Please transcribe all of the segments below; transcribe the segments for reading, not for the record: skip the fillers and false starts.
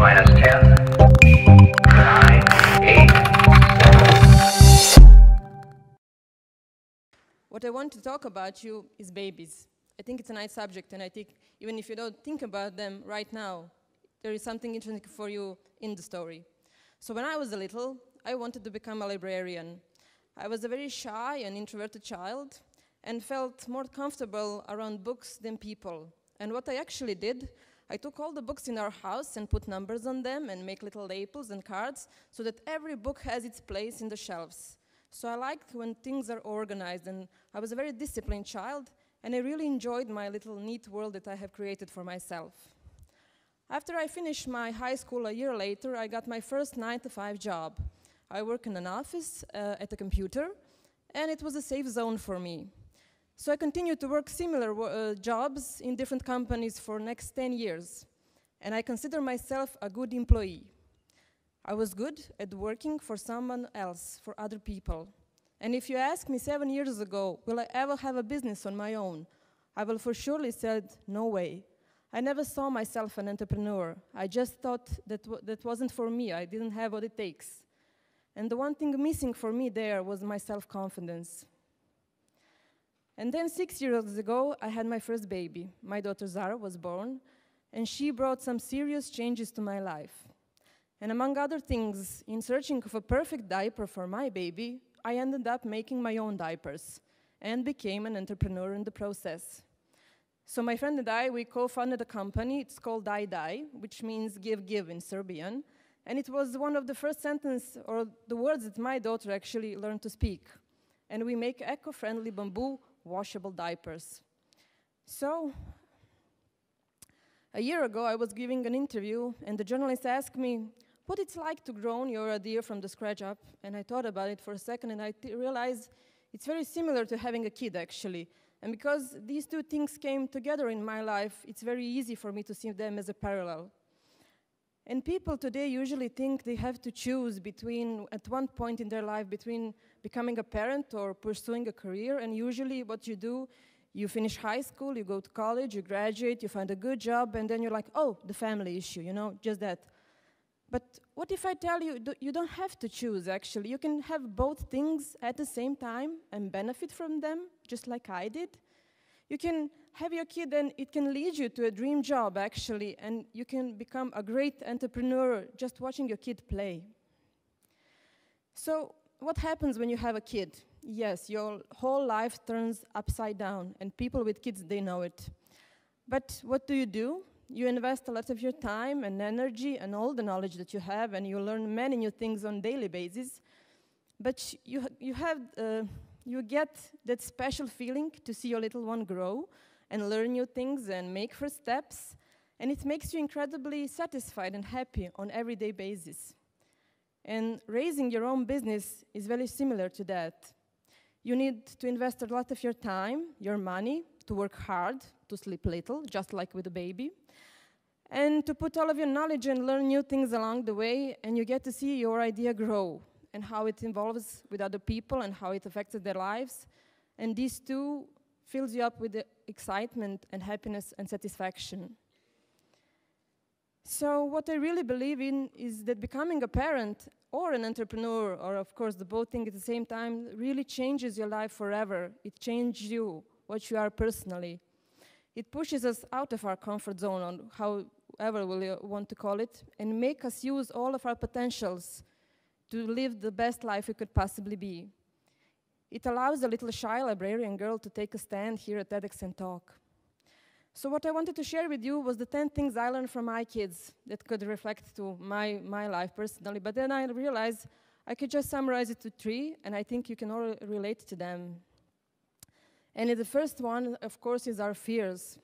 minus 10, 9, 8, 7. What I want to talk about you is babies. I think it's a nice subject, and I think even if you don't think about them right now, there is something interesting for you in the story. So when I was little, I wanted to become a librarian. I was a very shy and introverted child and felt more comfortable around books than people. And what I actually did, I took all the books in our house and put numbers on them and make little labels and cards so that every book has its place in the shelves. So I liked when things are organized, and I was a very disciplined child, and I really enjoyed my little neat world that I have created for myself. After I finished my high school a year later, I got my first 9-to-5 job. I work in an office at a computer, and it was a safe zone for me. So I continued to work similar jobs in different companies for the next 10 years, and I consider myself a good employee. I was good at working for someone else, for other people. And if you ask me 7 years ago, will I ever have a business on my own? I will for surely said, no way. I never saw myself an entrepreneur. I just thought that wasn't for me. I didn't have what it takes. And the one thing missing for me there was my self-confidence. And then 6 years ago, I had my first baby. My daughter Zara was born, and she brought some serious changes to my life. And among other things, in searching for a perfect diaper for my baby, I ended up making my own diapers and became an entrepreneur in the process. So my friend and I, we co-founded a company. It's called Dai, which means give in Serbian. And it was one of the first sentences or the words that my daughter actually learned to speak. And we make eco-friendly bamboo washable diapers. So a year ago, I was giving an interview, and the journalist asked me what it's like to grow your idea from the scratch up. And I thought about it for a second, and I realized it's very similar to having a kid, actually. And because these two things came together in my life, it's very easy for me to see them as a parallel. And people today usually think they have to choose between, at one point in their life, between becoming a parent or pursuing a career. And usually what you do, you finish high school, you go to college, you graduate, you find a good job, and then you're like, oh, the family issue, you know, just that. But what if I tell you, you don't have to choose, actually. You can have both things at the same time and benefit from them, just like I did. You can have your kid, and it can lead you to a dream job, actually, and you can become a great entrepreneur just watching your kid play. So what happens when you have a kid? Yes, your whole life turns upside down, and people with kids, they know it. But what do? You invest a lot of your time and energy and all the knowledge that you have, and you learn many new things on a daily basis. But you get that special feeling to see your little one grow and learn new things and make first steps, and it makes you incredibly satisfied and happy on an everyday basis. And raising your own business is very similar to that. You need to invest a lot of your time, your money, to work hard, to sleep little, just like with a baby, and to put all of your knowledge and learn new things along the way, and you get to see your idea grow and how it involves with other people and how it affects their lives. And these two fills you up with the excitement and happiness and satisfaction. So what I really believe in is that becoming a parent or an entrepreneur, or of course the both things at the same time, really changes your life forever. It changes you, what you are personally. It pushes us out of our comfort zone, on however we want to call it, and make us use all of our potentials to live the best life we could possibly be. It allows a little shy librarian girl to take a stand here at TEDx and talk. So what I wanted to share with you was the 10 things I learned from my kids that could reflect to my life personally, but then I realized I could just summarize it to 3, and I think you can all relate to them. And the first one, of course, is our fears.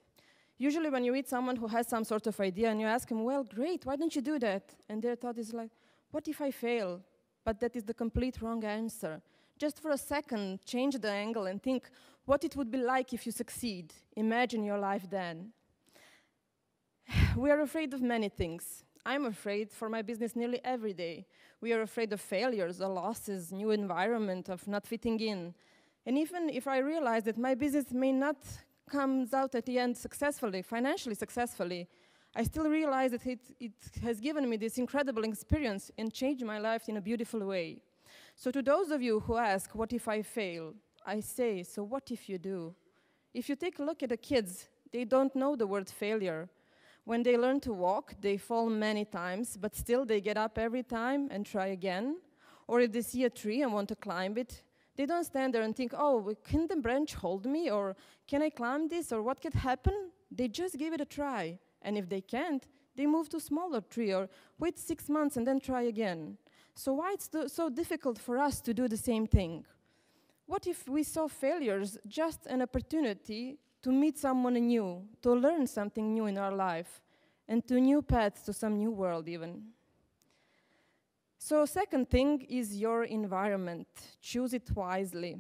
Usually when you meet someone who has some sort of idea and you ask them, well, great, why don't you do that? And their thought is like, what if I fail? But that is the complete wrong answer. Just for a second, change the angle and think what it would be like if you succeed. Imagine your life then. We are afraid of many things. I'm afraid for my business nearly every day. We are afraid of failures or losses, new environment, of not fitting in. And even if I realize that my business may not come out at the end successfully, financially successfully, I still realize that it has given me this incredible experience and changed my life in a beautiful way. So to those of you who ask, what if I fail? I say, so what if you do? If you take a look at the kids, they don't know the word failure. When they learn to walk, they fall many times, but still they get up every time and try again. Or if they see a tree and want to climb it, they don't stand there and think, oh, can the branch hold me? Or can I climb this? Or what could happen? They just give it a try. And if they can't, they move to a smaller tree or wait 6 months and then try again. So why it's so difficult for us to do the same thing? What if we saw failures just an opportunity to meet someone new, to learn something new in our life, and to new paths to some new world even? So second thing is your environment. Choose it wisely.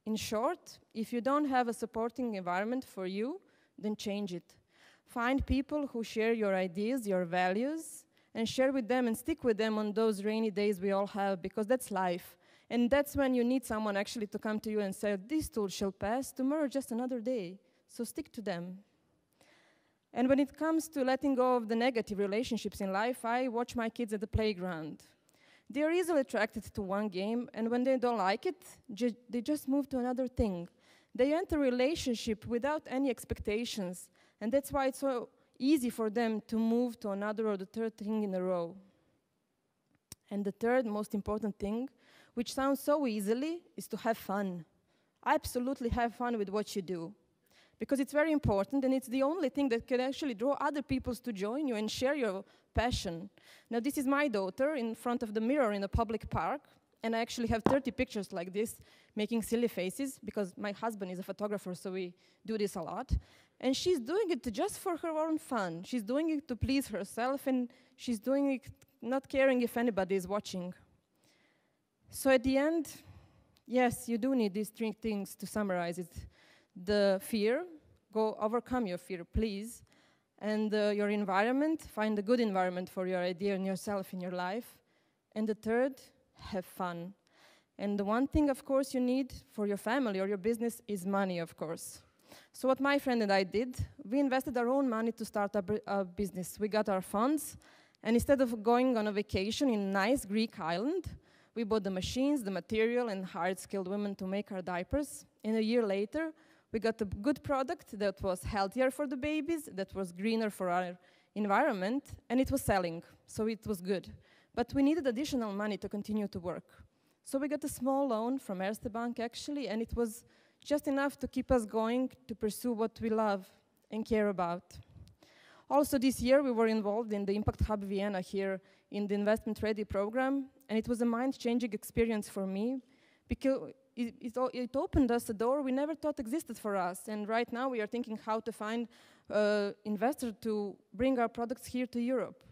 In short, if you don't have a supporting environment for you, then change it. Find people who share your ideas, your values, and share with them and stick with them on those rainy days we all have, because that's life. And that's when you need someone actually to come to you and say, this too shall pass, tomorrow just another day. So stick to them. And when it comes to letting go of the negative relationships in life, I watch my kids at the playground. They are easily attracted to one game, and when they don't like it, they just move to another thing. They enter a relationship without any expectations, and that's why it's so easy for them to move to another or the third thing in a row. And the third most important thing, which sounds so easily, is to have fun. Absolutely have fun with what you do. Because it's very important, and it's the only thing that can actually draw other people to join you and share your passion. Now, this is my daughter in front of the mirror in a public park, and I actually have 30 pictures like this, making silly faces, because my husband is a photographer, so we do this a lot. And she's doing it just for her own fun. She's doing it to please herself, and she's doing it not caring if anybody is watching. So at the end, yes, you do need these three things to summarize it. The fear, go overcome your fear, please. And your environment, find a good environment for your idea and yourself in your life. And the third, have fun. And the one thing, of course, you need for your family or your business is money, of course. So what my friend and I did, we invested our own money to start a business. We got our funds, and instead of going on a vacation in a nice Greek island, we bought the machines, the material, and hired skilled women to make our diapers. And a year later, we got a good product that was healthier for the babies, that was greener for our environment, and it was selling, so it was good. But we needed additional money to continue to work. So we got a small loan from Erste Bank, actually, and it was just enough to keep us going to pursue what we love and care about. Also this year, we were involved in the Impact Hub Vienna here in the Investment Ready program, and it was a mind-changing experience for me, because it opened us a door we never thought existed for us. And right now we are thinking how to find investors to bring our products here to Europe.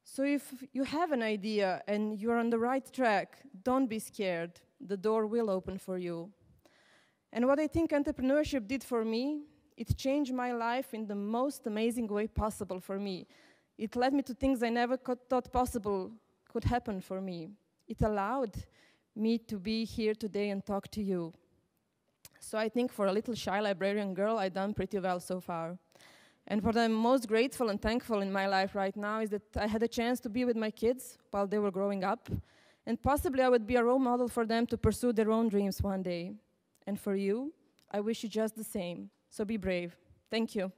So if you have an idea and you're on the right track, don't be scared. The door will open for you. And what I think entrepreneurship did for me, it changed my life in the most amazing way possible for me. It led me to things I never thought possible could happen for me. It allowed me to be here today and talk to you. So I think for a little shy librarian girl, I've done pretty well so far. And what I'm most grateful and thankful in my life right now is that I had a chance to be with my kids while they were growing up, and possibly I would be a role model for them to pursue their own dreams one day. And for you, I wish you just the same. So be brave. Thank you.